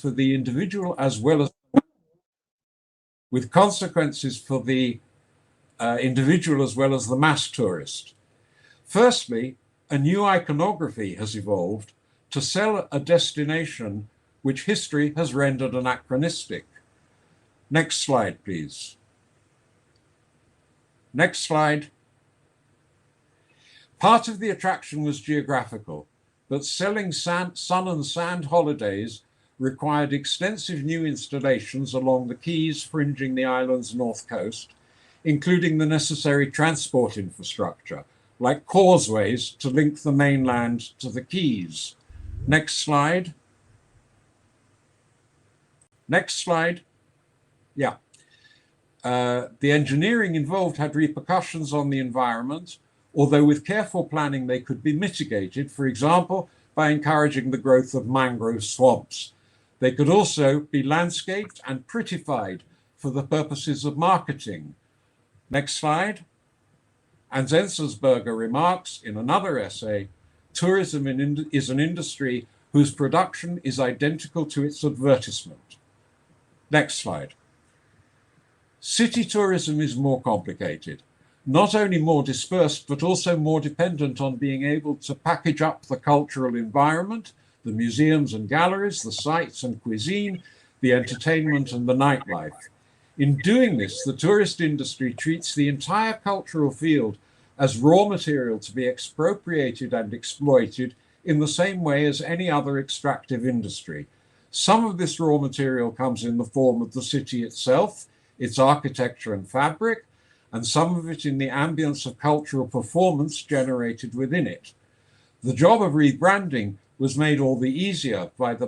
for the individual as well as with consequences for the individual as well as the mass tourist. Firstly, a new iconography has evolved to sell a destination which history has rendered anachronistic. Next slide, please. Next slide. Part of the attraction was geographical, but selling sun and sand holidays required extensive new installations along the quays fringing the island's north coast, including the necessary transport infrastructure, like causeways to link the mainland to the quays. Next slide. Next slide. Yeah. The engineering involved had repercussions on the environment, although with careful planning they could be mitigated, for example, by encouraging the growth of mangrove swamps. They could also be landscaped and prettified for the purposes of marketing. Next slide. And Enzensberger remarks in another essay, tourism is an industry whose production is identical to its advertisement. Next slide. City tourism is more complicated, not only more dispersed, but also more dependent on being able to package up the cultural environment, the museums and galleries, the sites and cuisine, the entertainment and the nightlife. In doing this, the tourist industry treats the entire cultural field as raw material to be expropriated and exploited in the same way as any other extractive industry. Some of this raw material comes in the form of the city itself, its architecture and fabric, and some of it in the ambience of cultural performance generated within it. The job of rebranding was made all the easier by the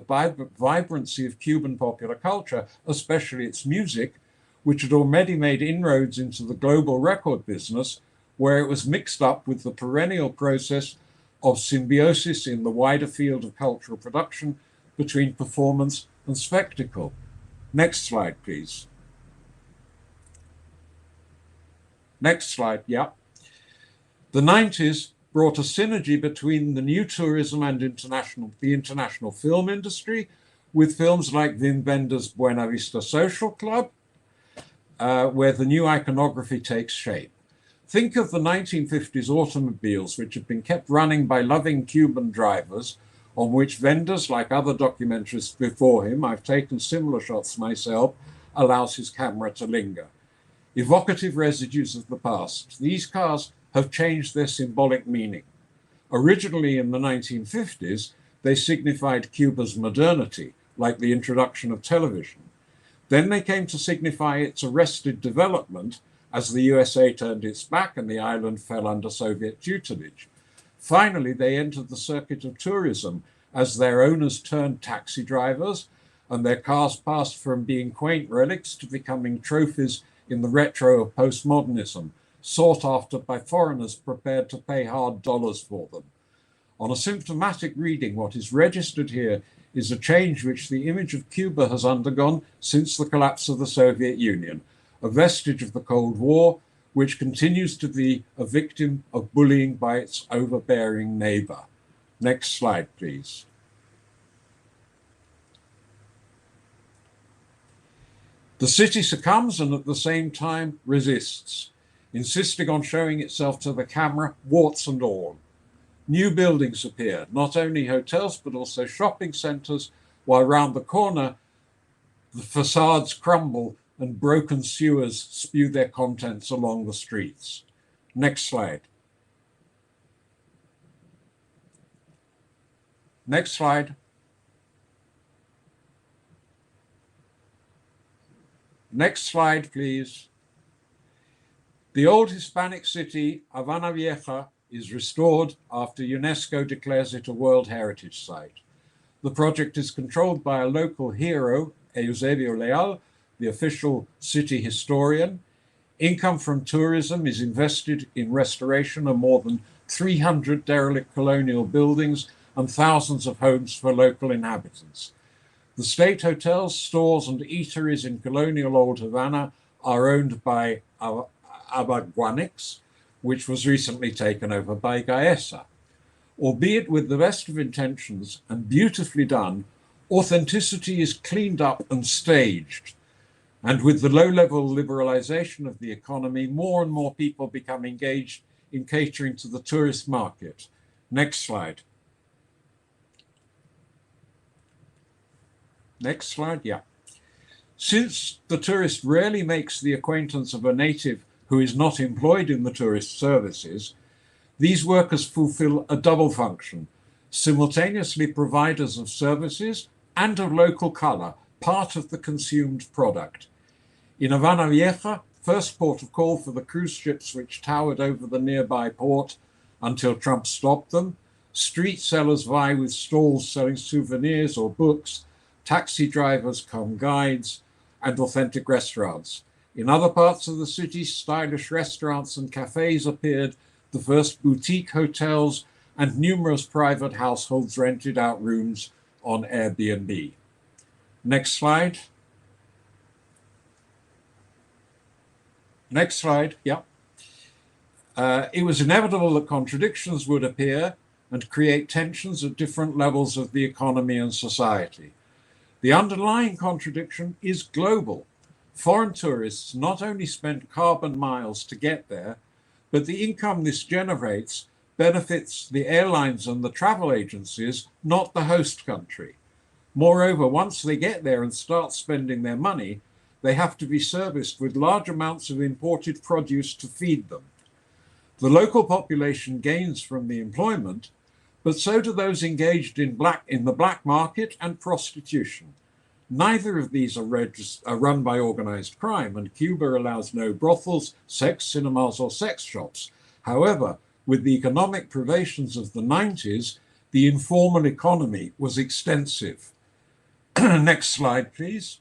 vibrancy of Cuban popular culture, especially its music, which had already made inroads into the global record business, where it was mixed up with the perennial process of symbiosis in the wider field of cultural production between performance and spectacle. Next slide, please. Next slide, yeah. The 90s brought a synergy between the new tourism and the international film industry, with films like Wim Wenders' Buena Vista Social Club, where the new iconography takes shape. Think of the 1950s automobiles, which have been kept running by loving Cuban drivers, on which Wenders, like other documentarists before him, I've taken similar shots myself, allows his camera to linger. Evocative residues of the past. These cars have changed their symbolic meaning. Originally in the 1950s, they signified Cuba's modernity, like the introduction of television. Then they came to signify its arrested development as the USA turned its back and the island fell under Soviet tutelage. Finally, they entered the circuit of tourism as their owners turned taxi drivers, and their cars passed from being quaint relics to becoming trophies in the retro of postmodernism, sought after by foreigners prepared to pay hard dollars for them. On a symptomatic reading, what is registered here is a change which the image of Cuba has undergone since the collapse of the Soviet Union, a vestige of the Cold War, which continues to be a victim of bullying by its overbearing neighbor. Next slide, please. The city succumbs and at the same time resists, insisting on showing itself to the camera, warts and all. New buildings appear, not only hotels, but also shopping centers, while round the corner, the facades crumble and broken sewers spew their contents along the streets. Next slide. Next slide. Next slide, please. The old Hispanic city, Havana Vieja, is restored after UNESCO declares it a World Heritage Site. The project is controlled by a local hero, Eusebio Leal, the official city historian. Income from tourism is invested in restoration of more than 300 derelict colonial buildings and thousands of homes for local inhabitants. The state hotels, stores, and eateries in colonial Old Havana are owned by Abaguanix, which was recently taken over by Gaesa. Albeit with the best of intentions and beautifully done, authenticity is cleaned up and staged. And with the low-level liberalization of the economy, more and more people become engaged in catering to the tourist market. Next slide. Next slide, yeah. Since the tourist rarely makes the acquaintance of a native who is not employed in the tourist services, these workers fulfill a double function, simultaneously providers of services and of local color, part of the consumed product. In Havana Vieja, first port of call for the cruise ships which towered over the nearby port until Trump stopped them, street sellers vie with stalls selling souvenirs or books, taxi drivers come guides, and authentic restaurants. In other parts of the city, stylish restaurants and cafes appeared, the first boutique hotels, and numerous private households rented out rooms on Airbnb. Next slide. Next slide, yeah. It was inevitable that contradictions would appear and create tensions at different levels of the economy and society. The underlying contradiction is global. Foreign tourists not only spend carbon miles to get there, but the income this generates benefits the airlines and the travel agencies, not the host country. Moreover, once they get there and start spending their money, they have to be serviced with large amounts of imported produce to feed them. The local population gains from the employment, but so do those engaged in the black market and prostitution. Neither of these are run by organized crime, and Cuba allows no brothels, sex cinemas, or sex shops. However, with the economic privations of the 90s, the informal economy was extensive. Next slide, please.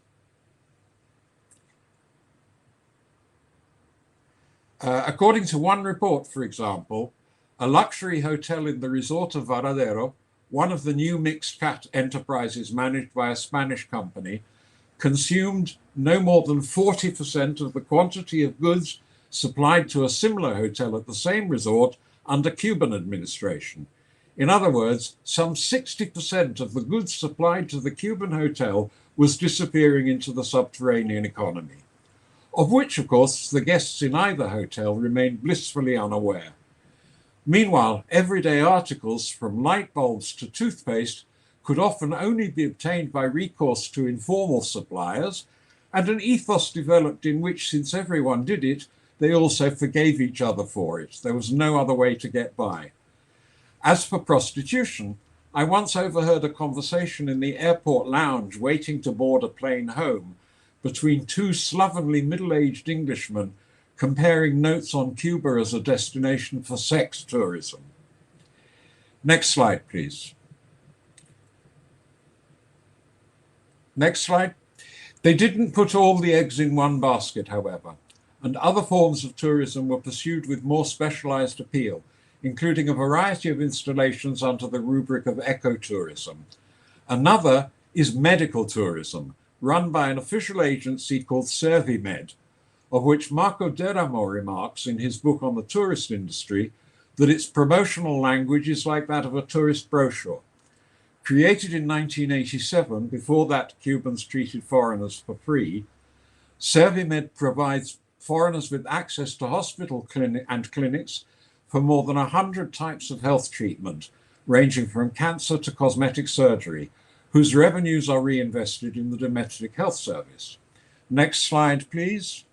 According to one report, for example, a luxury hotel in the resort of Varadero, one of the new mixed cat enterprises managed by a Spanish company, consumed no more than 40% of the quantity of goods supplied to a similar hotel at the same resort under Cuban administration. In other words, some 60% of the goods supplied to the Cuban hotel was disappearing into the subterranean economy, of which, of course, the guests in either hotel remained blissfully unaware. Meanwhile, everyday articles from light bulbs to toothpaste could often only be obtained by recourse to informal suppliers, and an ethos developed in which, since everyone did it, they also forgave each other for it. There was no other way to get by. As for prostitution, I once overheard a conversation in the airport lounge waiting to board a plane home between two slovenly middle-aged Englishmen comparing notes on Cuba as a destination for sex tourism. Next slide, please. Next slide. They didn't put all the eggs in one basket, however, and other forms of tourism were pursued with more specialized appeal, including a variety of installations under the rubric of ecotourism. Another is medical tourism, run by an official agency called Servimed, of which Marco Deramo remarks in his book on the tourist industry that its promotional language is like that of a tourist brochure. Created in 1987, before that Cubans treated foreigners for free, Servimed provides foreigners with access to hospital and clinics for more than 100 types of health treatment, ranging from cancer to cosmetic surgery, whose revenues are reinvested in the domestic health service. Next slide, please.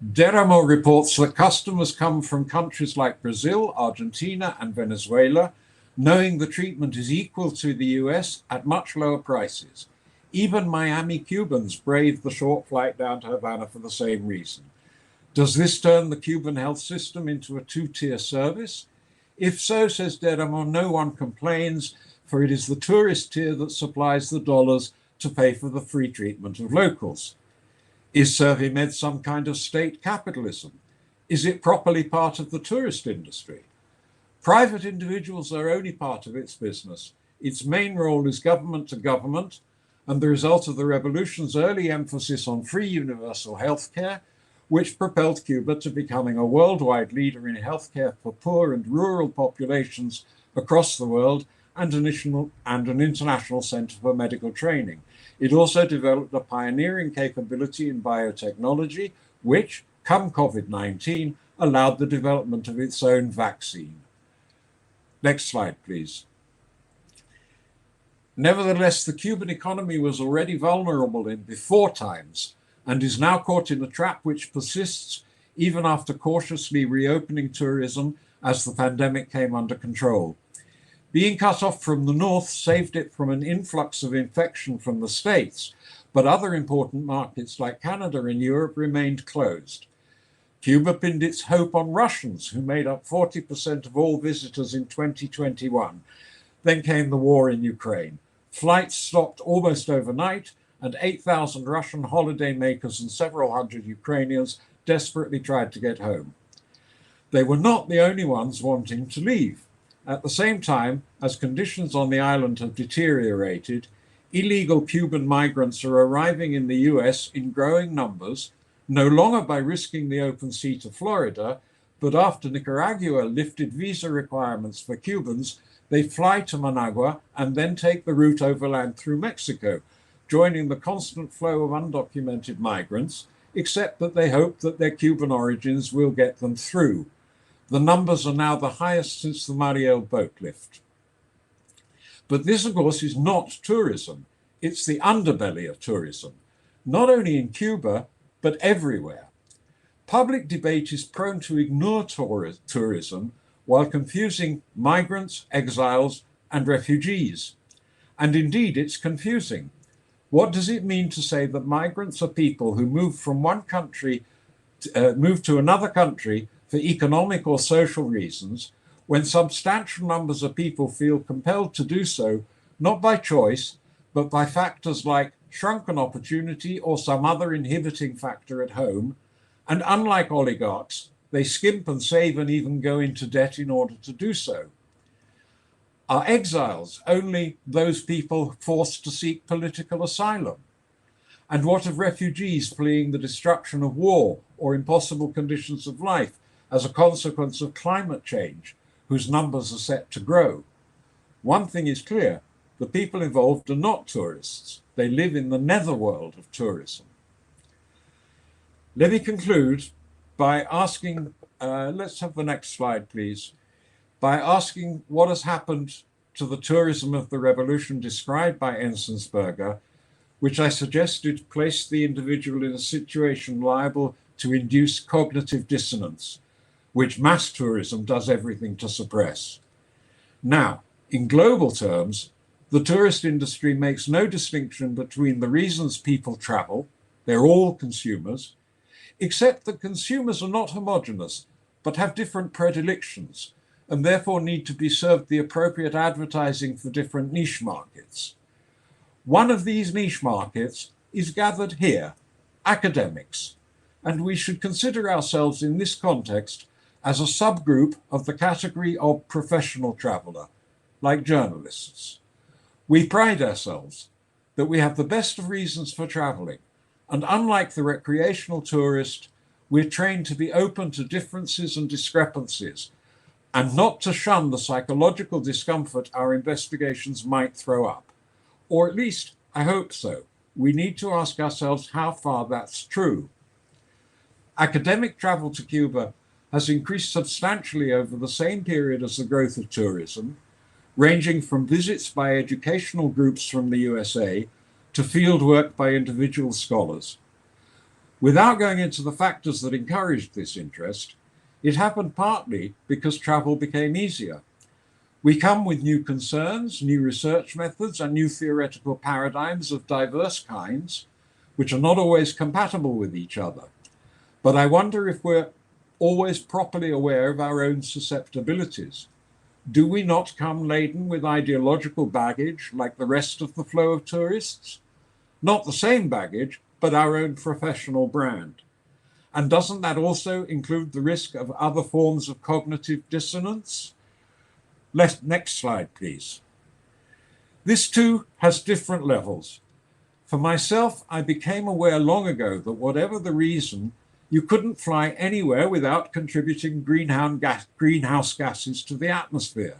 Deramo reports that customers come from countries like Brazil, Argentina, and Venezuela, knowing the treatment is equal to the US at much lower prices. Even Miami Cubans brave the short flight down to Havana for the same reason. Does this turn the Cuban health system into a two-tier service? If so, says Deramo, no one complains, for it is the tourist tier that supplies the dollars to pay for the free treatment of locals. Is Servimed some kind of state capitalism? Is it properly part of the tourist industry? Private individuals are only part of its business. Its main role is government to government, and the result of the revolution's early emphasis on free universal healthcare, which propelled Cuba to becoming a worldwide leader in healthcare for poor and rural populations across the world and an international center for medical training. It also developed a pioneering capability in biotechnology, which, come COVID-19, allowed the development of its own vaccine. Next slide, please. Nevertheless, the Cuban economy was already vulnerable in before times and is now caught in a trap which persists even after cautiously reopening tourism as the pandemic came under control. Being cut off from the north saved it from an influx of infection from the States, but other important markets like Canada and Europe remained closed. Cuba pinned its hope on Russians, who made up 40% of all visitors in 2021. Then came the war in Ukraine. Flights stopped almost overnight, and 8,000 Russian holidaymakers and several hundred Ukrainians desperately tried to get home. They were not the only ones wanting to leave. At the same time, as conditions on the island have deteriorated, illegal Cuban migrants are arriving in the US in growing numbers, no longer by risking the open sea to Florida, but after Nicaragua lifted visa requirements for Cubans, they fly to Managua and then take the route overland through Mexico, joining the constant flow of undocumented migrants, except that they hope that their Cuban origins will get them through. The numbers are now the highest since the Mariel boat lift. But this, of course, is not tourism. It's the underbelly of tourism, not only in Cuba, but everywhere. Public debate is prone to ignore tourism while confusing migrants, exiles, and refugees. And indeed, it's confusing. What does it mean to say that migrants are people who move from one country, move to another country for economic or social reasons, when substantial numbers of people feel compelled to do so, not by choice, but by factors like shrunken opportunity or some other inhibiting factor at home, and unlike oligarchs, they skimp and save and even go into debt in order to do so? Are exiles only those people forced to seek political asylum? And what of refugees fleeing the destruction of war or impossible conditions of life as a consequence of climate change, whose numbers are set to grow? One thing is clear, the people involved are not tourists. They live in the netherworld of tourism. Let me conclude by asking, let's have the next slide, please, by asking what has happened to the tourism of the revolution described by Enzensberger, which I suggested placed the individual in a situation liable to induce cognitive dissonance, which mass tourism does everything to suppress. Now, in global terms, the tourist industry makes no distinction between the reasons people travel, they're all consumers, except that consumers are not homogeneous, but have different predilections, and therefore need to be served the appropriate advertising for different niche markets. One of these niche markets is gathered here, academics, and we should consider ourselves in this context as a subgroup of the category of professional traveler, like journalists. We pride ourselves that we have the best of reasons for traveling, and unlike the recreational tourist, we're trained to be open to differences and discrepancies, and not to shun the psychological discomfort our investigations might throw up. Or at least, I hope so. We need to ask ourselves how far that's true. Academic travel to Cuba has increased substantially over the same period as the growth of tourism, ranging from visits by educational groups from the USA to field work by individual scholars. Without going into the factors that encouraged this interest, it happened partly because travel became easier. We come with new concerns, new research methods, and new theoretical paradigms of diverse kinds, which are not always compatible with each other. But I wonder if we're always properly aware of our own susceptibilities. Do we not come laden with ideological baggage like the rest of the flow of tourists? Not the same baggage, but our own professional brand. And doesn't that also include the risk of other forms of cognitive dissonance? Next slide, please. This too has different levels. For myself, I became aware long ago that whatever the reason, you couldn't fly anywhere without contributing greenhouse gases to the atmosphere.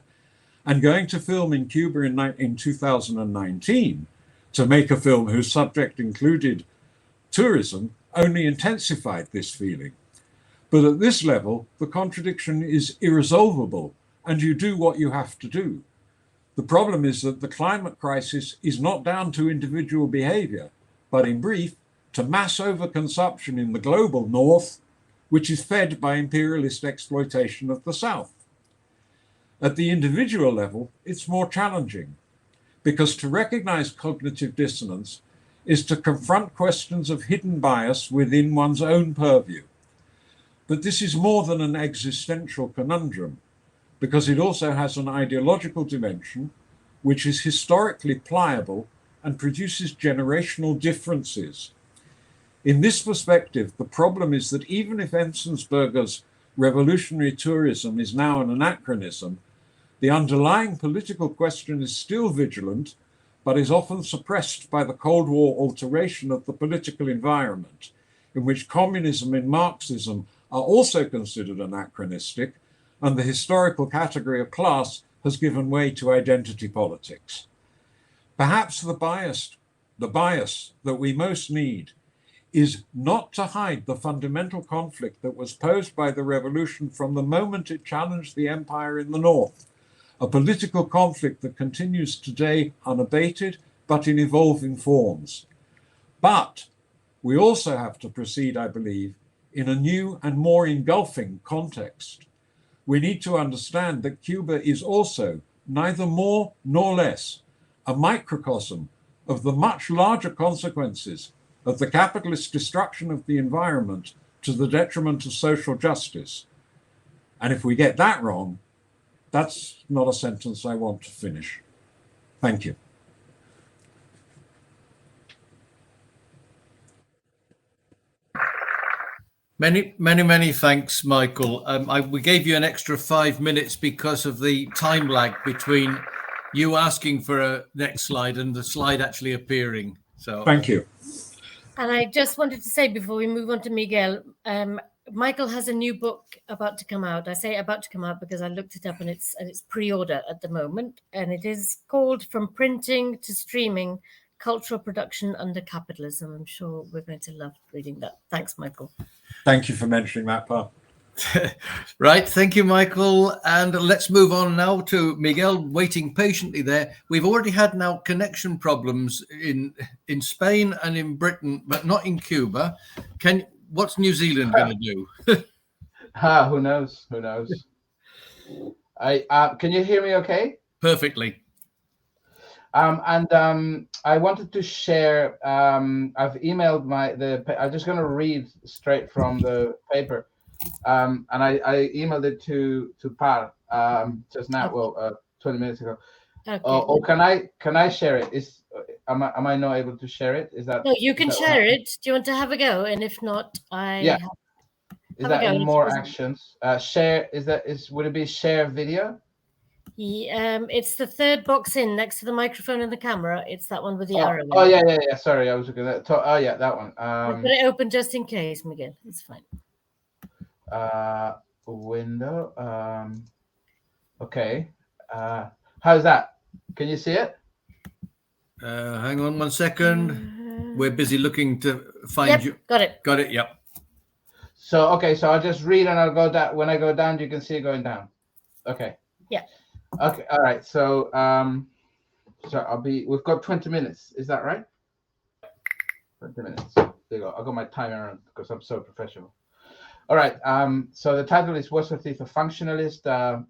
And going to film in Cuba in 2019 to make a film whose subject included tourism only intensified this feeling. But at this level, the contradiction is irresolvable, and you do what you have to do. The problem is that the climate crisis is not down to individual behavior, but in brief, to mass overconsumption in the global north, which is fed by imperialist exploitation of the south. At the individual level, it's more challenging, because to recognize cognitive dissonance is to confront questions of hidden bias within one's own purview. But this is more than an existential conundrum, because it also has an ideological dimension, which is historically pliable and produces generational differences. In this perspective, the problem is that even if Enzensberger's revolutionary tourism is now an anachronism, the underlying political question is still vigilant, but is often suppressed by the Cold War alteration of the political environment, in which communism and Marxism are also considered anachronistic, and the historical category of class has given way to identity politics. Perhaps the bias that we most need is not to hide the fundamental conflict that was posed by the revolution from the moment it challenged the empire in the north, a political conflict that continues today unabated, but in evolving forms. But we also have to proceed, I believe, in a new and more engulfing context. We need to understand that Cuba is also, neither more nor less, a microcosm of the much larger consequences of the capitalist destruction of the environment to the detriment of social justice. And if we get that wrong, that's not a sentence I want to finish. Thank you. Many thanks, Michael. We gave you an extra 5 minutes because of the time lag between you asking for a next slide and the slide actually appearing. So thank you. And I just wanted to say before we move on to Miguel, Michael has a new book about to come out. I say about to come out because I looked it up and it's pre-order at the moment. And it is called From Printing to Streaming, Cultural Production Under Capitalism. I'm sure we're going to love reading that. Thanks, Michael. Thank you for mentioning that, Pa. Right, thank you, Michael. And let's move on now to Miguel, waiting patiently there. We've already had now connection problems in Spain and in Britain, but not in Cuba. What's New Zealand going to do? Who knows? Who knows? Can you hear me okay? Perfectly. I wanted to share. I've emailed I'm just going to read straight from the paper, and I emailed it to Par just now. Well, 20 minutes ago. Okay. Or can I share it? Am I not able to share it? Is that? No, you can share it. Do you want to have a go? And if not, Is that any more actions? Share would it be share video? It's the third box in next to the microphone and the camera. It's that one with the arrow. Oh yeah. Sorry, I was looking at. Oh yeah, that one. I've got it open just in case, Miguel. It's fine. Window. Okay. How's that? Can you see it? Hang on 1 second. We're busy looking to find you. Got it. Got it. Yep. So I'll just read and I'll go down. When I go down, you can see it going down. Okay. Yeah. Okay. All right. So we've got 20 minutes. Is that right? 20 minutes. There you go. I got my timer on because I'm so professional. All right. So the title is What's Ortiz, a Functionalist?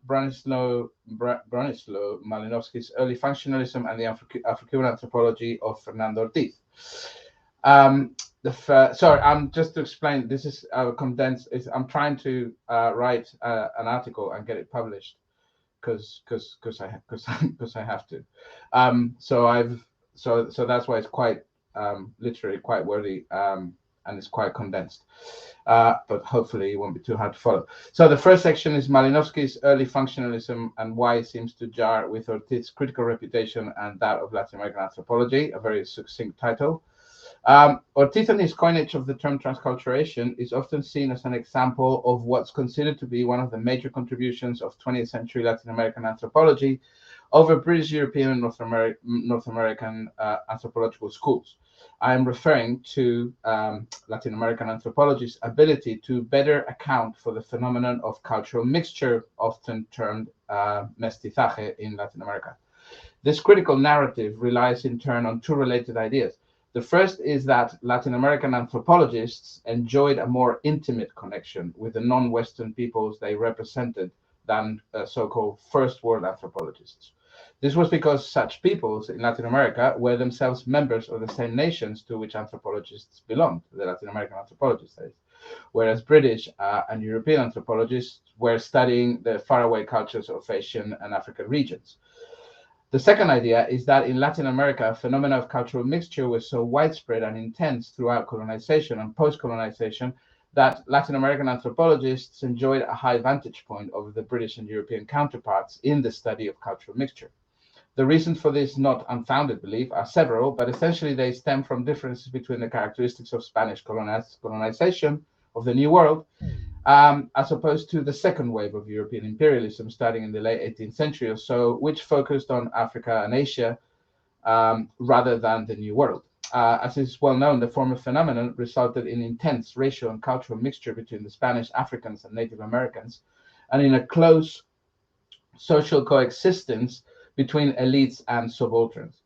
Bronislaw Malinowski's Early Functionalism and the Afro-Cuban Anthropology of Fernando Ortiz. Sorry, just to explain. This is condensed. I'm trying to write an article and get it published because I have to. So that's why it's quite literally quite wordy. And it's quite condensed, but hopefully it won't be too hard to follow. So the first section is Malinowski's Early Functionalism and why it seems to jar with Ortiz's critical reputation and that of Latin American anthropology, a very succinct title. Ortiz and his coinage of the term transculturation is often seen as an example of what's considered to be one of the major contributions of 20th century Latin American anthropology over British, European, and North American anthropological schools. I am referring to Latin American anthropology's ability to better account for the phenomenon of cultural mixture, often termed mestizaje in Latin America. This critical narrative relies in turn on two related ideas. The first is that Latin American anthropologists enjoyed a more intimate connection with the non-Western peoples they represented than so-called first world anthropologists. This was because such peoples in Latin America were themselves members of the same nations to which anthropologists belonged, the Latin American anthropologists, that is, whereas British and European anthropologists were studying the faraway cultures of Asian and African regions. The second idea is that in Latin America, phenomena of cultural mixture was so widespread and intense throughout colonization and post-colonization that Latin American anthropologists enjoyed a high vantage point over the British and European counterparts in the study of cultural mixture. The reasons for this not unfounded belief are several, but essentially they stem from differences between the characteristics of Spanish colonization of the New World as opposed to the second wave of European imperialism starting in the late 18th century or so, which focused on Africa and Asia rather than the New World. As is well known, the former phenomenon resulted in intense racial and cultural mixture between the Spanish Africans and Native Americans, and in a close social coexistence between elites and subalterns.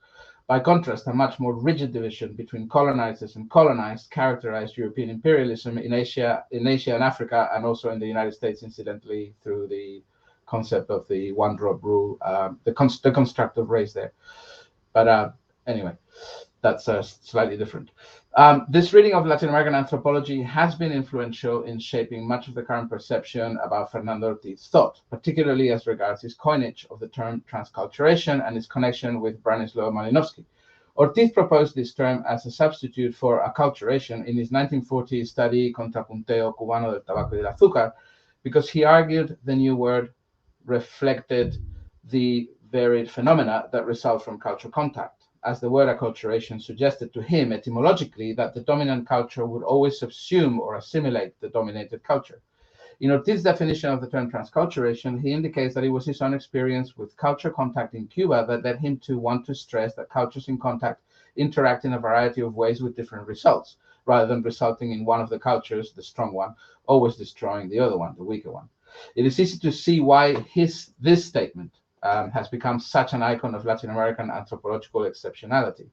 By contrast, a much more rigid division between colonizers and colonized characterized European imperialism in Asia and Africa, and also in the United States, incidentally, through the concept of the one-drop rule, the construct of race there. But anyway, that's slightly different. This reading of Latin American anthropology has been influential in shaping much of the current perception about Fernando Ortiz's thought, particularly as regards his coinage of the term transculturation and its connection with Bronislaw Malinowski. Ortiz proposed this term as a substitute for acculturation in his 1940 study Contrapunteo Cubano del Tabaco y del Azúcar, because he argued the new word reflected the varied phenomena that result from cultural contact, as the word acculturation suggested to him etymologically that the dominant culture would always subsume or assimilate the dominated culture. In Ortiz's definition of the term transculturation, he indicates that it was his own experience with culture contact in Cuba that led him to want to stress that cultures in contact interact in a variety of ways with different results, rather than resulting in one of the cultures, the strong one, always destroying the other one, the weaker one. It is easy to see why this statement has become such an icon of Latin American anthropological exceptionality.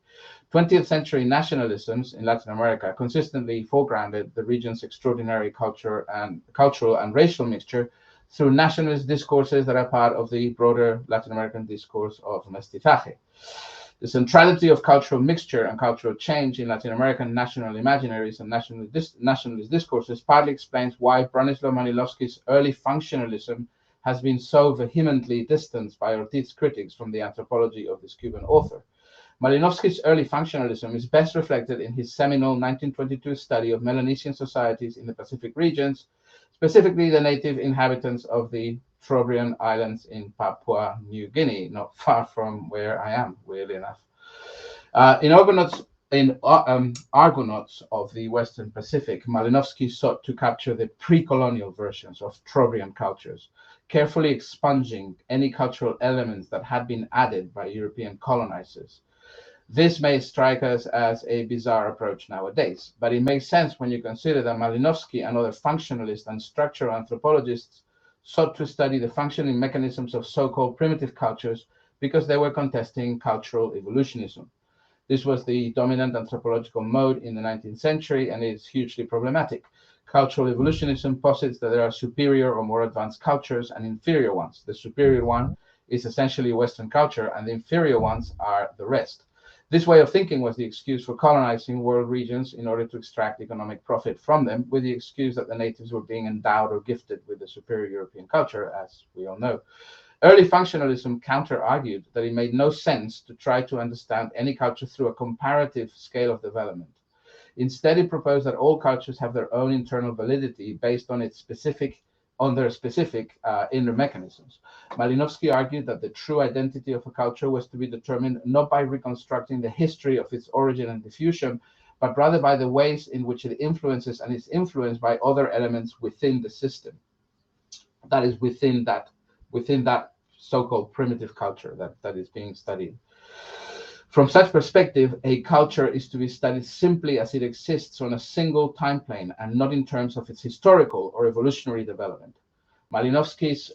20th century nationalisms in Latin America consistently foregrounded the region's extraordinary cultural and racial mixture through nationalist discourses that are part of the broader Latin American discourse of mestizaje. The centrality of cultural mixture and cultural change in Latin American national imaginaries and nationalist discourses partly explains why Bronislaw Malinowski's early functionalism has been so vehemently distanced by Ortiz's critics from the anthropology of this Cuban author. Malinowski's early functionalism is best reflected in his seminal 1922 study of Melanesian societies in the Pacific regions, specifically the native inhabitants of the Trobriand Islands in Papua New Guinea, not far from where I am, weirdly enough. In Argonauts of the Western Pacific, Malinowski sought to capture the pre-colonial versions of Trobriand cultures, carefully expunging any cultural elements that had been added by European colonizers. This may strike us as a bizarre approach nowadays, but it makes sense when you consider that Malinowski and other functionalist and structural anthropologists sought to study the functioning mechanisms of so-called primitive cultures because they were contesting cultural evolutionism. This was the dominant anthropological mode in the 19th century, and it is hugely problematic. Cultural evolutionism posits that there are superior or more advanced cultures and inferior ones. The superior one is essentially Western culture, and the inferior ones are the rest. This way of thinking was the excuse for colonizing world regions in order to extract economic profit from them, with the excuse that the natives were being endowed or gifted with the superior European culture, as we all know. Early functionalism counter-argued that it made no sense to try to understand any culture through a comparative scale of development. Instead, it proposed that all cultures have their own internal validity based on their specific inner mechanisms. Malinowski argued that the true identity of a culture was to be determined not by reconstructing the history of its origin and diffusion, but rather by the ways in which it influences and is influenced by other elements within the system. That is within that so-called primitive culture that is being studied. From such perspective, a culture is to be studied simply as it exists on a single time plane and not in terms of its historical or evolutionary development. Malinowski's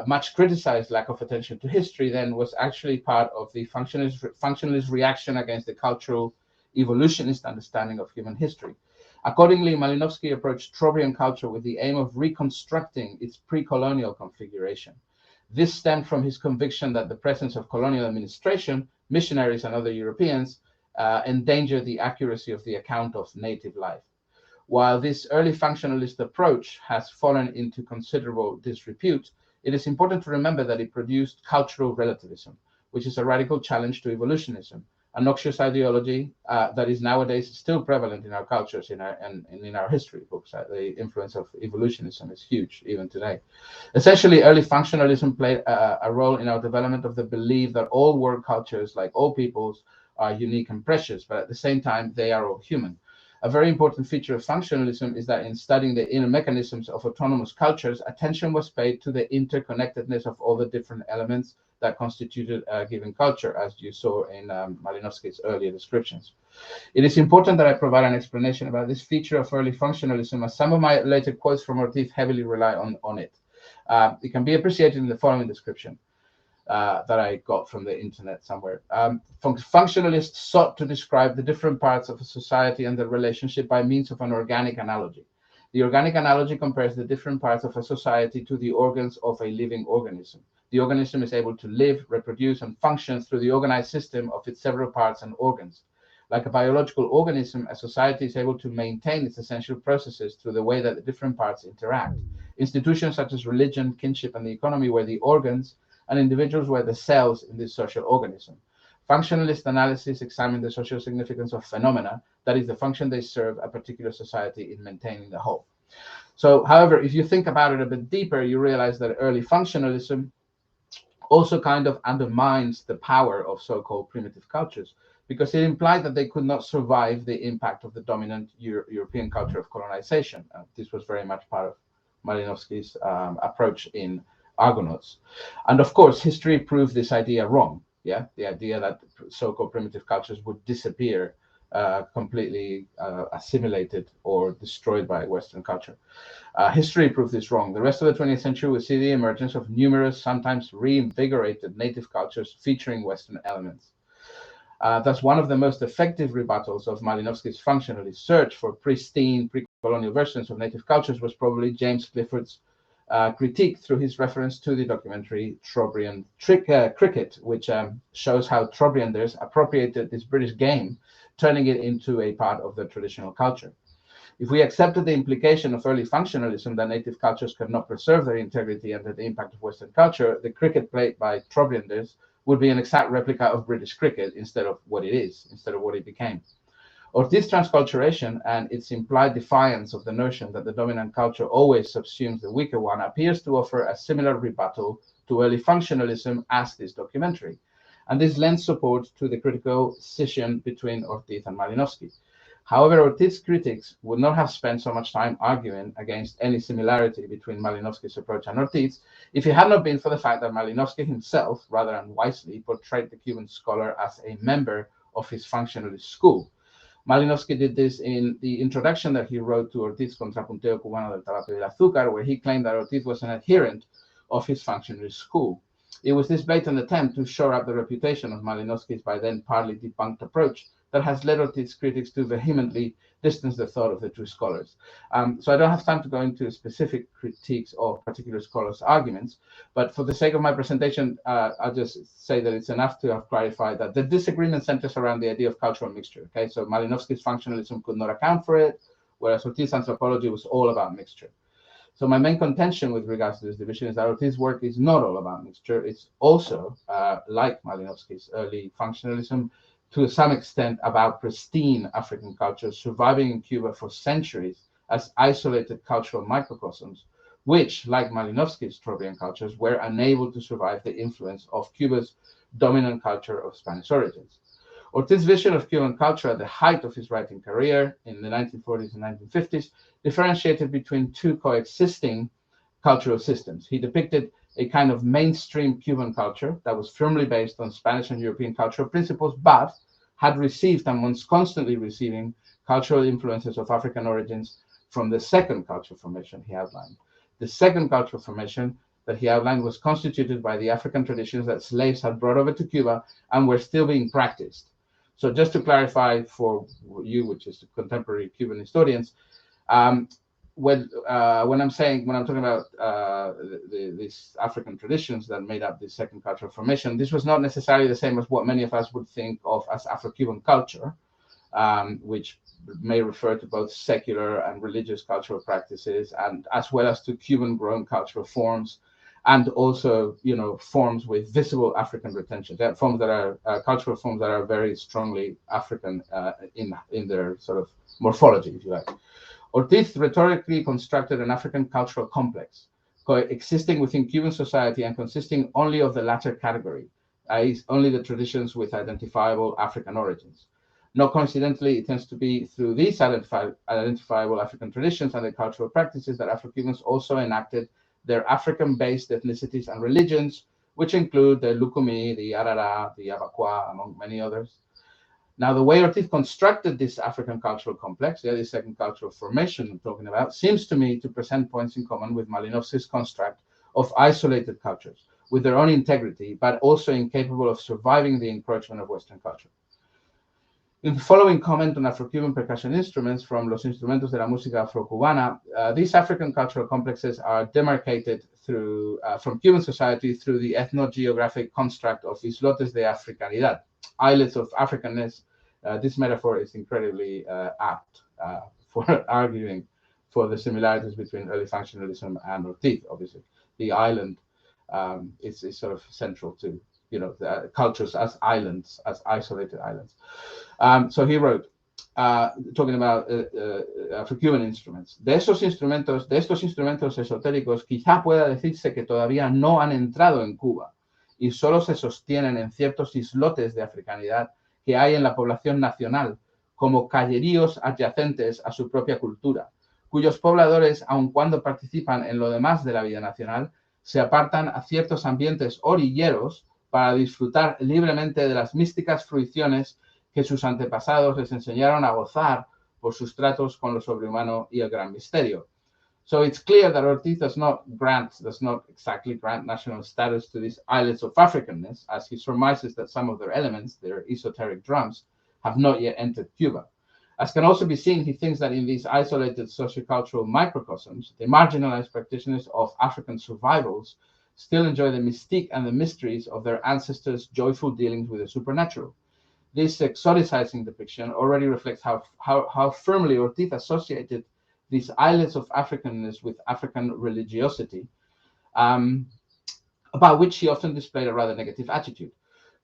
much criticized lack of attention to history then was actually part of the functionalist reaction against the cultural evolutionist understanding of human history. Accordingly, Malinowski approached Trobriand culture with the aim of reconstructing its pre-colonial configuration. This stemmed from his conviction that the presence of colonial administration, missionaries, and other Europeans endangered the accuracy of the account of native life. While this early functionalist approach has fallen into considerable disrepute, it is important to remember that it produced cultural relativism, which is a radical challenge to evolutionism, a noxious ideology that is nowadays still prevalent in our cultures and in our history books. The influence of evolutionism is huge even today. Essentially, early functionalism played a role in our development of the belief that all world cultures, like all peoples, are unique and precious, but at the same time, they are all human. A very important feature of functionalism is that in studying the inner mechanisms of autonomous cultures, attention was paid to the interconnectedness of all the different elements that constituted a given culture, as you saw in Malinowski's earlier descriptions. It is important that I provide an explanation about this feature of early functionalism, as some of my later quotes from Ortiz heavily rely on it. It can be appreciated in the following description that I got from the internet somewhere. Functionalists sought to describe the different parts of a society and their relationship by means of an organic analogy. The organic analogy compares the different parts of a society to the organs of a living organism. The organism is able to live, reproduce, and function through the organized system of its several parts and organs. Like a biological organism, a society is able to maintain its essential processes through the way that the different parts interact. Institutions such as religion, kinship, and the economy were the organs, and individuals were the cells in this social organism. Functionalist analysis examined the social significance of phenomena, that is, the function they serve a particular society in maintaining the whole. So, however, if you think about it a bit deeper, you realize that early functionalism also kind of undermines the power of so-called primitive cultures, because it implied that they could not survive the impact of the dominant European culture of colonization. This was very much part of Malinowski's approach in Argonauts. And of course, history proved this idea wrong. Yeah, the idea that so-called primitive cultures would disappear completely assimilated or destroyed by Western culture. History proved this wrong. The rest of the 20th century will see the emergence of numerous, sometimes reinvigorated native cultures featuring Western elements. Thus, one of the most effective rebuttals of Malinowski's functionalist search for pristine pre-colonial versions of native cultures was probably James Clifford's critique through his reference to the documentary Trobriand Cricket, which shows how Trobrianders appropriated this British game, turning it into a part of their traditional culture. If we accepted the implication of early functionalism that native cultures could not preserve their integrity under the impact of Western culture, the cricket played by Trobrianders would be an exact replica of British cricket instead of what it became. Ortiz transculturation and its implied defiance of the notion that the dominant culture always subsumes the weaker one appears to offer a similar rebuttal to early functionalism as this documentary. And this lends support to the critical scission between Ortiz and Malinowski. However, Ortiz's critics would not have spent so much time arguing against any similarity between Malinowski's approach and Ortiz if it had not been for the fact that Malinowski himself, rather unwisely, portrayed the Cuban scholar as a member of his functionalist school. Malinowski did this in the introduction that he wrote to Ortiz Contrapunteo Cubano del Tabaco y del Azúcar, where he claimed that Ortiz was an adherent of his functionalist school. It was this blatant attempt to shore up the reputation of Malinowski's by then partly debunked approach that has led Ortiz's critics to vehemently distance the thought of the two scholars. So I don't have time to go into specific critiques of particular scholars' arguments, but for the sake of my presentation, I'll just say that it's enough to have clarified that the disagreement centers around the idea of cultural mixture. Okay, so Malinowski's functionalism could not account for it, whereas Ortiz's anthropology was all about mixture. So my main contention with regards to this division is that Ortiz's work is not all about mixture. It's also, like Malinowski's early functionalism, to some extent about pristine African cultures surviving in Cuba for centuries as isolated cultural microcosms, which, like Malinowski's Trobriand cultures, were unable to survive the influence of Cuba's dominant culture of Spanish origins. Ortiz's vision of Cuban culture at the height of his writing career in the 1940s and 1950s differentiated between two coexisting cultural systems. He depicted a kind of mainstream Cuban culture that was firmly based on Spanish and European cultural principles, but had received and was constantly receiving cultural influences of African origins from the second cultural formation he outlined. The second cultural formation that he outlined was constituted by the African traditions that slaves had brought over to Cuba and were still being practiced. So just to clarify for you, which is contemporary Cuban historians, when I'm talking about these African traditions that made up the second cultural formation, this was not necessarily the same as what many of us would think of as Afro-Cuban culture, which may refer to both secular and religious cultural practices, and as well as to Cuban-grown cultural forms, and also, forms with visible African retention. That forms that are cultural forms that are very strongly African in their sort of morphology, if you like. Ortiz rhetorically constructed an African cultural complex, coexisting within Cuban society and consisting only of the latter category, i.e., only the traditions with identifiable African origins. Not coincidentally, it tends to be through these identifiable African traditions and the cultural practices that Afro-Cubans also enacted their African-based ethnicities and religions, which include the Lukumi, the Arara, the Abakwa, among many others. Now, the way Ortiz constructed this African cultural complex, the second cultural formation I'm talking about, seems to me to present points in common with Malinowski's construct of isolated cultures, with their own integrity, but also incapable of surviving the encroachment of Western culture. In the following comment on Afro-Cuban percussion instruments from Los Instrumentos de la Música Afro-Cubana, these African cultural complexes are demarcated from Cuban society through the ethno-geographic construct of islotes de africanidad, islets of Africanness. This metaphor is incredibly apt for arguing for the similarities between early functionalism and Ortiz, obviously. The island is sort of central to the cultures as islands, as isolated islands. So he wrote, talking about Afro-Cuban instruments. De estos instrumentos esotéricos, quizá pueda decirse que todavía no han entrado en Cuba y solo se sostienen en ciertos islotes de africanidad que hay en la población nacional, como calleríos adyacentes a su propia cultura, cuyos pobladores, aun cuando participan en lo demás de la vida nacional, se apartan a ciertos ambientes orilleros para disfrutar libremente de las místicas fruiciones que sus antepasados les enseñaron a gozar por sus tratos con lo sobrehumano y el gran misterio. So it's clear that Ortiz does not exactly grant national status to these islets of Africanness, as he surmises that some of their elements, their esoteric drums, have not yet entered Cuba. As can also be seen, he thinks that in these isolated sociocultural microcosms, the marginalized practitioners of African survivals still enjoy the mystique and the mysteries of their ancestors' joyful dealings with the supernatural. This exoticizing depiction already reflects how firmly Ortiz associated these islets of Africanness with African religiosity, about which he often displayed a rather negative attitude.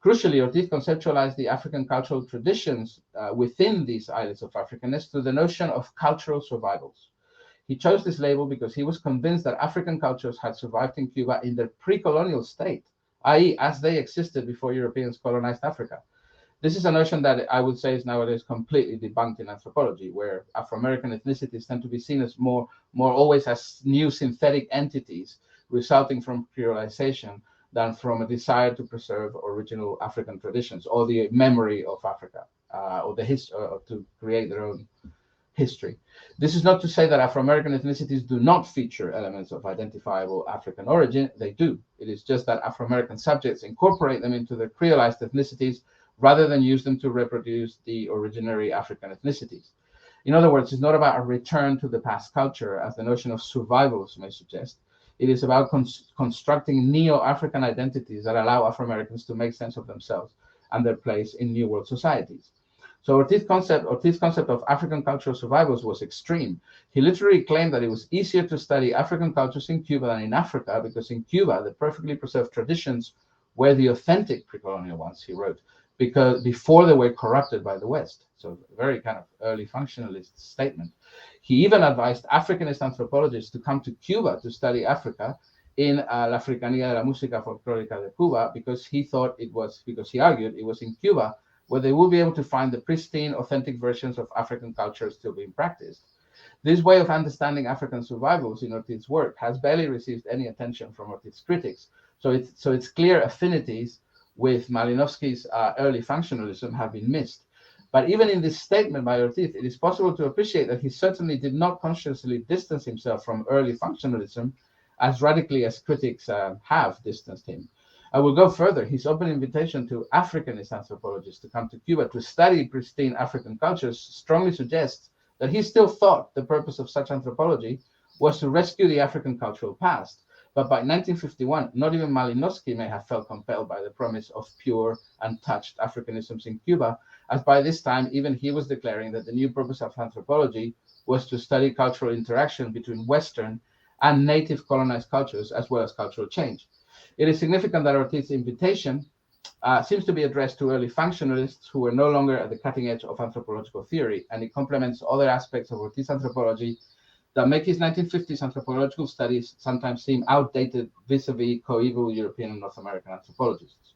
Crucially, Ortiz conceptualized the African cultural traditions within these islets of Africanness through the notion of cultural survivals. He chose this label because he was convinced that African cultures had survived in Cuba in their pre-colonial state, i.e., as they existed before Europeans colonized Africa. This is a notion that I would say is nowadays completely debunked in anthropology, where Afro-American ethnicities tend to be seen as more always as new synthetic entities resulting from creolization than from a desire to preserve original African traditions or the memory of Africa, or the history, to create their own history. This is not to say that Afro-American ethnicities do not feature elements of identifiable African origin. They do. It is just that Afro-American subjects incorporate them into their creolized ethnicities rather than use them to reproduce the originary African ethnicities. In other words, it's not about a return to the past culture, as the notion of survivals may suggest. It is about constructing neo-African identities that allow Afro-Americans to make sense of themselves and their place in New World societies. So Ortiz's concept of African cultural survivals was extreme. He literally claimed that it was easier to study African cultures in Cuba than in Africa, because in Cuba, the perfectly preserved traditions were the authentic pre-colonial ones, he wrote, because before they were corrupted by the West. So a very kind of early functionalist statement. He even advised Africanist anthropologists to come to Cuba to study Africa in La Africanía de la Música Folclórica de Cuba, because he argued it was in Cuba where they will be able to find the pristine, authentic versions of African culture still being practiced. This way of understanding African survivals in Ortiz's work has barely received any attention from Ortiz's critics. So its clear affinities with Malinowski's early functionalism have been missed. But even in this statement by Ortiz, it is possible to appreciate that he certainly did not consciously distance himself from early functionalism as radically as critics have distanced him. I will go further. His open invitation to Africanist anthropologists to come to Cuba to study pristine African cultures strongly suggests that he still thought the purpose of such anthropology was to rescue the African cultural past. But by 1951, not even Malinowski may have felt compelled by the promise of pure, untouched Africanisms in Cuba, as by this time, even he was declaring that the new purpose of anthropology was to study cultural interaction between Western and native colonized cultures, as well as cultural change. It is significant that Ortiz's invitation seems to be addressed to early functionalists who were no longer at the cutting edge of anthropological theory, and it complements other aspects of Ortiz's anthropology that make his 1950s anthropological studies sometimes seem outdated vis-a-vis coeval European and North American anthropologists.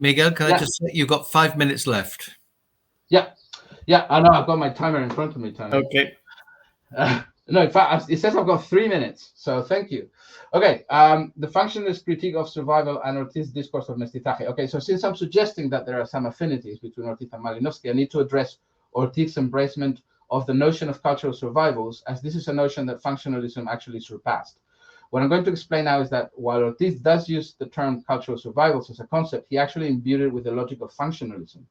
Miguel, can I just say you've got 5 minutes left? Yeah, I know. I've got my timer in front of me, Tony. Okay. No, in fact, it says I've got 3 minutes, so thank you. Okay, the functionalist critique of survival and Ortiz's discourse of mestizaje. Okay, so since I'm suggesting that there are some affinities between Ortiz and Malinowski, I need to address Ortiz's embracement of the notion of cultural survivals, as this is a notion that functionalism actually surpassed. What I'm going to explain now is that while Ortiz does use the term cultural survivals as a concept, he actually imbued it with the logic of functionalism.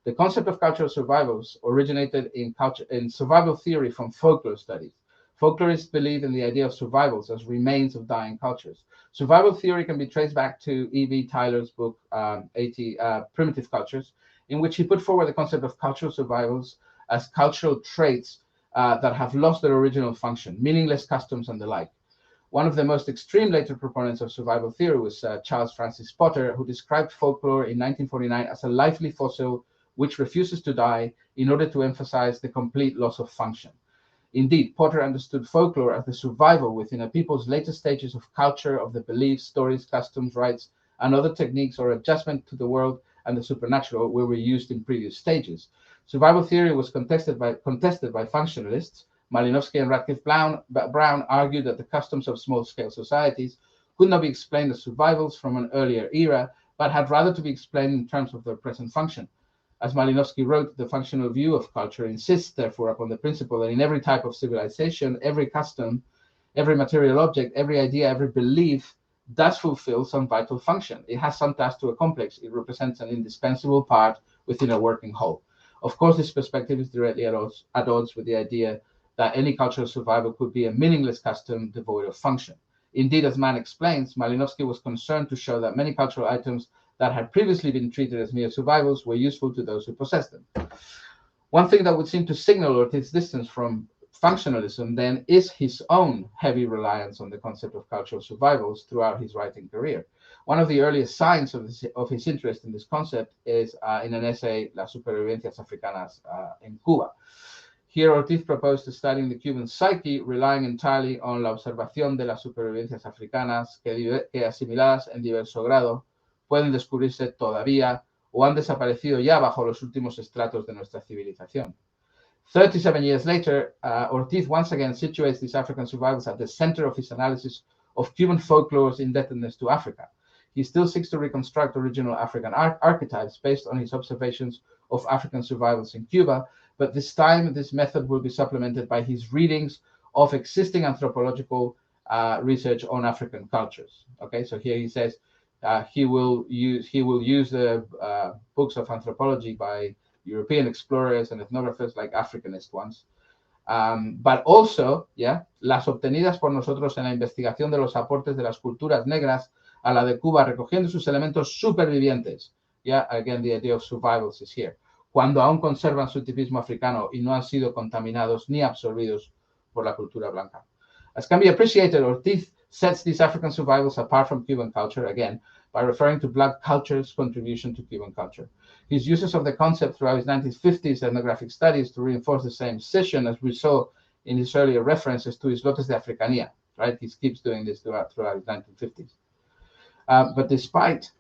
The concept of cultural survivals originated in survival theory from folklore studies. Folklorists believe in the idea of survivals as remains of dying cultures. Survival theory can be traced back to E.B. Tyler's book, Primitive Cultures, in which he put forward the concept of cultural survivals as cultural traits that have lost their original function, meaningless customs and the like. One of the most extreme later proponents of survival theory was Charles Francis Potter, who described folklore in 1949 as a lively fossil which refuses to die in order to emphasize the complete loss of function. Indeed, Potter understood folklore as the survival within a people's later stages of culture, of the beliefs, stories, customs, rites, and other techniques or adjustment to the world and the supernatural were used in previous stages. Survival theory was contested by functionalists. Malinowski and Radcliffe Brown argued that the customs of small-scale societies could not be explained as survivals from an earlier era, but had rather to be explained in terms of their present function. As Malinowski wrote, the functional view of culture insists, therefore, upon the principle that in every type of civilization, every custom, every material object, every idea, every belief does fulfill some vital function. It has some task to accomplish. It represents an indispensable part within a working whole. Of course, this perspective is directly at odds with the idea that any cultural survival could be a meaningless custom devoid of function. Indeed, as Mann explains, Malinowski was concerned to show that many cultural items that had previously been treated as mere survivals were useful to those who possessed them. One thing that would seem to signal Ortiz's distance from functionalism then is his own heavy reliance on the concept of cultural survivals throughout his writing career. One of the earliest signs of his interest in this concept is in an essay, Las Supervivencias Africanas en Cuba. Here, Ortiz proposed to studying the Cuban psyche, relying entirely on la observación de las supervivencias africanas que asimiladas en diverso grado pueden descubrirse todavía o han desaparecido ya bajo los últimos estratos de nuestra civilización. 37 years later, Ortiz once again situates these African survivals at the center of his analysis of Cuban folklore's indebtedness to Africa. He still seeks to reconstruct original African archetypes based on his observations of African survivals in Cuba, but this time this method will be supplemented by his readings of existing anthropological research on African cultures. Okay, so here he says he will use the books of anthropology by European explorers and ethnographers like Africanist ones, but also, las obtenidas por nosotros en la investigación de los aportes de las culturas negras a la de Cuba, recogiendo sus elementos supervivientes. Again, the idea of survivals is here. Cuando aún conservan su tipismo africano y no han sido contaminados ni absorbidos por la cultura blanca. As can be appreciated, Ortiz sets these African survivals apart from Cuban culture, again, by referring to Black culture's contribution to Cuban culture. His uses of the concept throughout his 1950s ethnographic studies to reinforce the same scission as we saw in his earlier references to his lotes de Africanía, right? He keeps doing this throughout his 1950s. But despite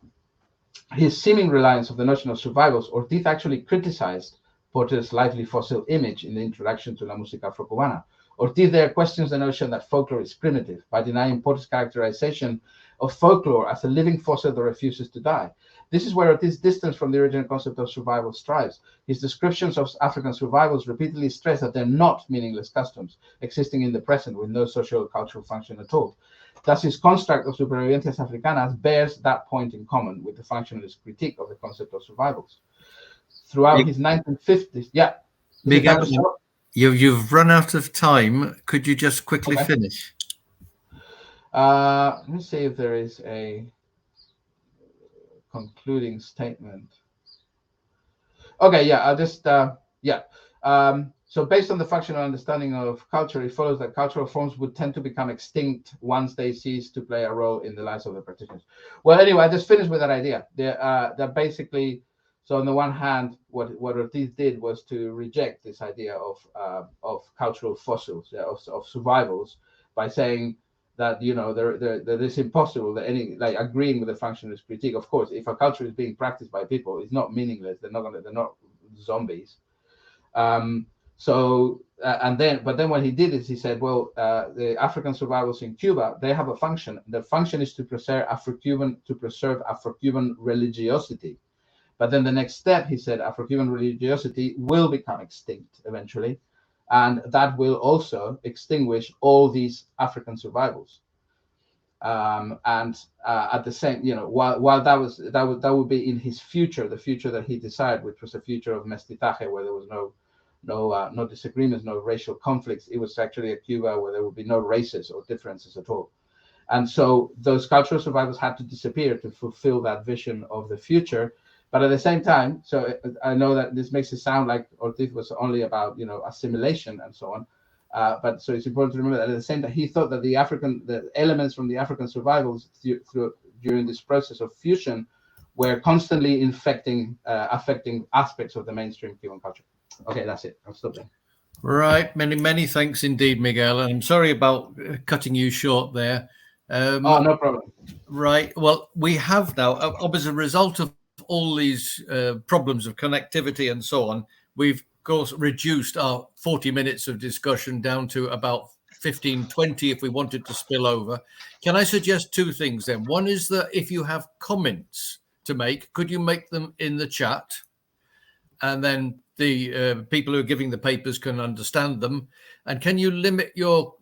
his seeming reliance of the notion of survivals, Ortiz actually criticized Porter's lively fossil image in the introduction to La Música Afro-Cubana. Ortiz there questions the notion that folklore is primitive by denying Porter's characterization of folklore as a living fossil that refuses to die. This is where Ortiz's distance from the original concept of survival strives. His descriptions of African survivals repeatedly stress that they're not meaningless customs existing in the present with no social or cultural function at all. Thus, his construct of supervivencias africanas bears that point in common with the functionalist critique of the concept of survivals. Throughout his 1950s, yeah. Miguel, you've run out of time. Could you just quickly finish? Let me see if there is a concluding statement. Okay, yeah, I'll just, so based on the functional understanding of culture, it follows that cultural forms would tend to become extinct once they cease to play a role in the lives of the practitioners. Well, anyway, I just finished with that idea. That basically, so on the one hand, what Ortiz did was to reject this idea of cultural fossils, of survivals, by saying that that it's impossible that agreeing with the functionalist critique. Of course, if a culture is being practiced by people, it's not meaningless. They're not zombies. But then what he did is he said, well, the African survivals in Cuba, they have a function. The function is to preserve Afro-Cuban religiosity. But then the next step, he said, Afro-Cuban religiosity will become extinct eventually, and that will also extinguish all these African survivals. At the same, while that would be in his future, the future that he desired, which was a future of mestizaje, where there was no disagreements, no racial conflicts. It was actually a Cuba where there would be no races or differences at all. And so those cultural survivors had to disappear to fulfill that vision of the future. But at the same time, so I know that this makes it sound like Ortiz was only about, assimilation and so on. But so it's important to remember that at the same time, he thought that the elements from the African survivals during this process of fusion were constantly affecting aspects of the mainstream Cuban culture. Okay, that's it. I'll stop there. Right. Many thanks indeed, Miguel. And I'm sorry about cutting you short there. No problem. Right. Well, we have now, as a result of all these problems of connectivity and so on, we've, of course, reduced our 40 minutes of discussion down to about 15, 20 if we wanted to spill over. Can I suggest two things then? One is that if you have comments to make, could you make them in the chat? And then the people who are giving the papers can understand them. And can you limit your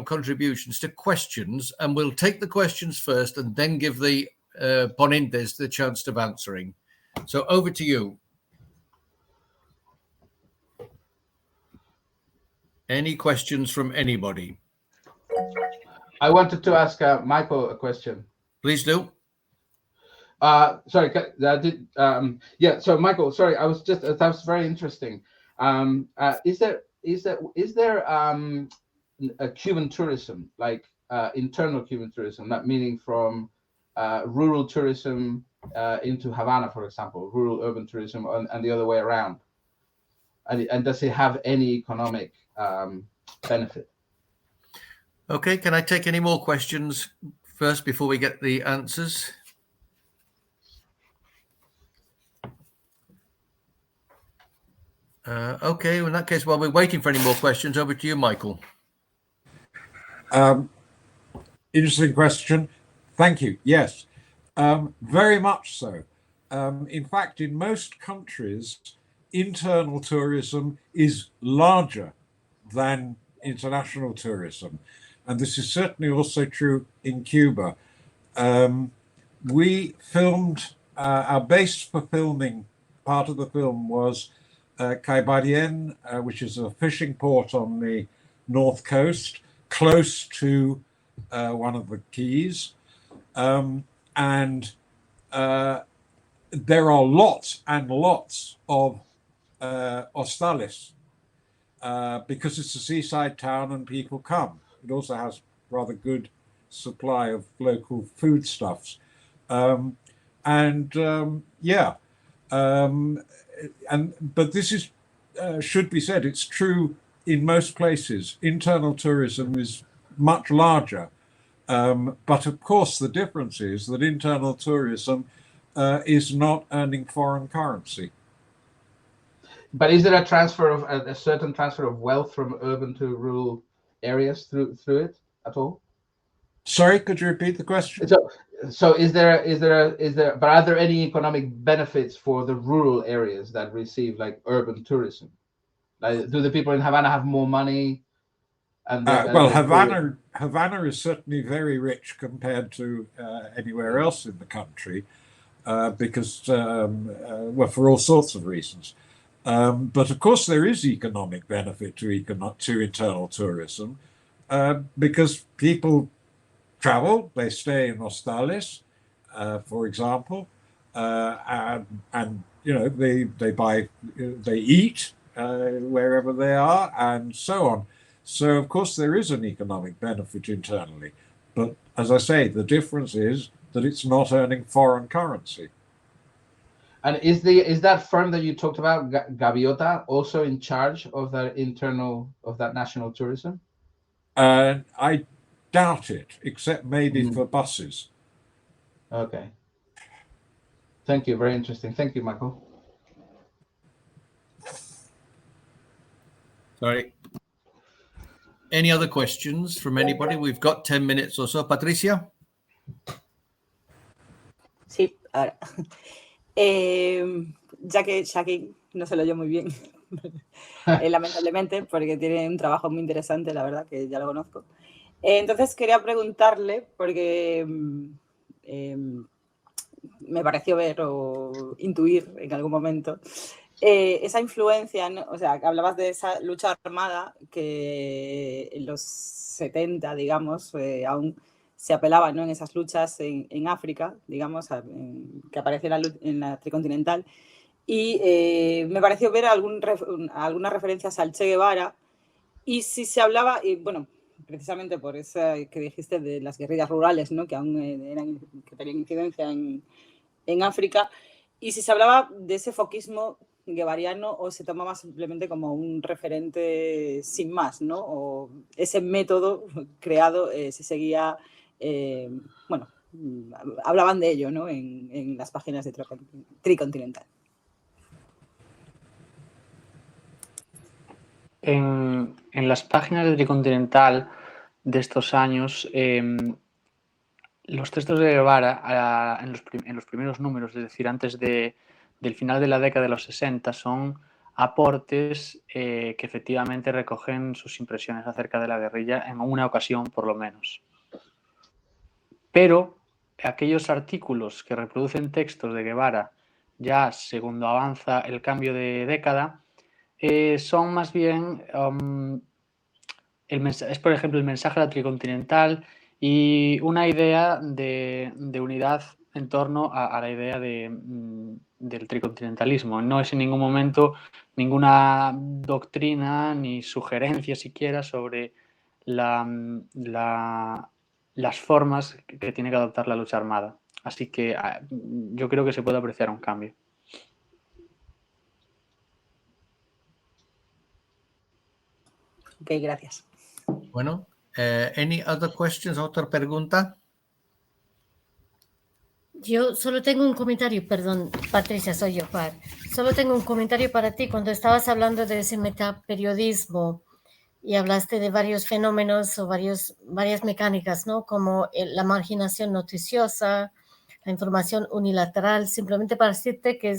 contributions to questions? And we'll take the questions first and then give the ponentes the chance of answering. So over to you. Any questions from anybody? I wanted to ask Michael a question. Please do. Sorry, I did. So Michael, sorry, that was very interesting. Is there a Cuban tourism, like internal Cuban tourism, not meaning from rural tourism into Havana, for example, rural urban tourism, and the other way around? And does it have any economic benefit? Okay, can I take any more questions first before we get the answers? Okay, in that case, while we're waiting for any more questions, over to you, Michael. Interesting question. Thank you. Yes, very much so. In fact, in most countries, internal tourism is larger than international tourism. And this is certainly also true in Cuba. We filmed, our base for filming, part of the film was Caibarien, which is a fishing port on the north coast, close to one of the keys. And there are lots and lots of hostales because it's a seaside town and people come. It also has rather good supply of local foodstuffs. But this is should be said, it's true in most places. Internal tourism is much larger. But of course, the difference is that internal tourism is not earning foreign currency. But is there a transfer of a certain transfer of wealth from urban to rural areas through it at all? Sorry, could you repeat the question? So is there? But are there any economic benefits for the rural areas that receive like urban tourism? Like, do the people in Havana have more money? Well, Havana is certainly very rich compared to anywhere else in the country, because well, for all sorts of reasons. But of course, there is economic benefit to internal tourism, because people travel, they stay in hostales, for example, and you know they eat wherever they are, and so on. So of course there is an economic benefit internally, but as I say, the difference is that it's not earning foreign currency. And is that firm that you talked about, Gaviota, also in charge of that national tourism? I doubt it, except maybe for buses. Okay. Thank you. Very interesting. Thank you, Michael. Sorry. Any other questions from anybody? We've got 10 minutes or so. Patricia? Sí, ahora. Ya que no se lo oyó muy bien, lamentablemente, porque tiene un trabajo muy interesante, la verdad, que ya lo conozco. Entonces quería preguntarle, porque me pareció ver o intuir en algún momento esa influencia, ¿no? O sea, que hablabas de esa lucha armada que en los 70, digamos, aún se apelaba, ¿no? En esas luchas en África, digamos, que aparece en la tricontinental. Y me pareció ver algunas referencias al Che Guevara. Y si se hablaba, y bueno, precisamente por eso que dijiste de las guerrillas rurales, ¿no? Que aún que tenían incidencia en África. Y si se hablaba de ese foquismo guevariano o se tomaba simplemente como un referente sin más, ¿no? O ese método creado se seguía, bueno, hablaban de ello, ¿no? En las páginas de Tricontinental. En las páginas de Tricontinental de estos años, los textos de Guevara en los primeros números, es decir, antes del final de la década de los 60, son aportes que efectivamente recogen sus impresiones acerca de la guerrilla en una ocasión por lo menos. Pero aquellos artículos que reproducen textos de Guevara ya segundo avanza el cambio de década son más bien, es por ejemplo el mensaje a la tricontinental y una idea de unidad en torno a la idea del tricontinentalismo. No es en ningún momento ninguna doctrina ni sugerencia siquiera sobre las formas que tiene que adoptar la lucha armada. Así que yo creo que se puede apreciar un cambio. Ok, gracias. Bueno, any other questions? ¿Otra pregunta? Yo solo tengo un comentario, perdón, Patricia, soy yo, Par. Solo tengo un comentario para ti. Cuando estabas hablando de ese metaperiodismo y hablaste de varios fenómenos o varias mecánicas, ¿no? Como la marginación noticiosa, la información unilateral, simplemente para decirte que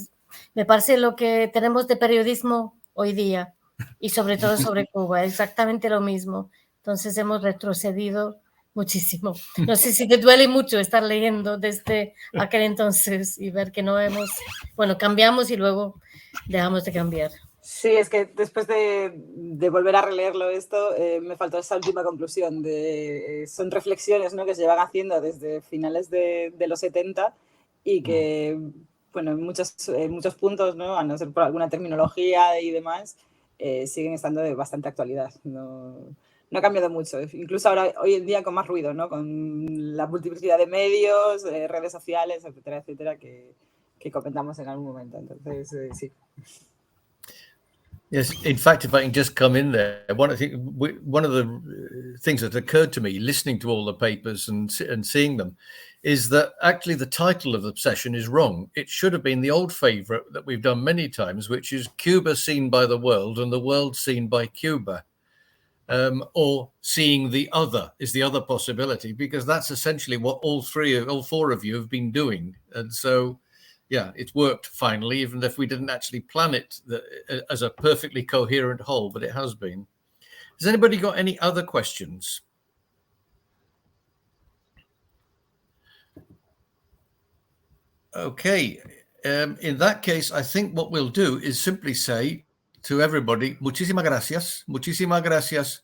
me parece lo que tenemos de periodismo hoy día y sobre todo sobre Cuba, exactamente lo mismo. Entonces hemos retrocedido muchísimo. No sé si te duele mucho estar leyendo desde aquel entonces y ver que no cambiamos y luego dejamos de cambiar. Sí, es que después de volver a releerlo esto, me faltó esa última conclusión. Son reflexiones, ¿no? Que se llevan haciendo desde finales de los 70 y que, bueno, en muchos puntos, ¿no? A no ser por alguna terminología y demás, siguen estando de bastante actualidad. No ha cambiado mucho, incluso ahora, hoy en día con más ruido, ¿no? Con la multiplicidad de medios, redes sociales, etcétera, etcétera, que comentamos en algún momento. Entonces, sí. Yes, in fact, if I can just come in there, one of the things that occurred to me listening to all the papers and seeing them is that actually the title of the session is wrong. It should have been the old favorite that we've done many times, which is Cuba seen by the world and the world seen by Cuba. Or seeing the other is the other possibility, because that's essentially what all four of you have been doing. And so, yeah, it worked finally, even if we didn't actually plan it as a perfectly coherent whole, but it has been. Has anybody got any other questions? Okay, in that case, I think what we'll do is simply say to everybody, muchísimas gracias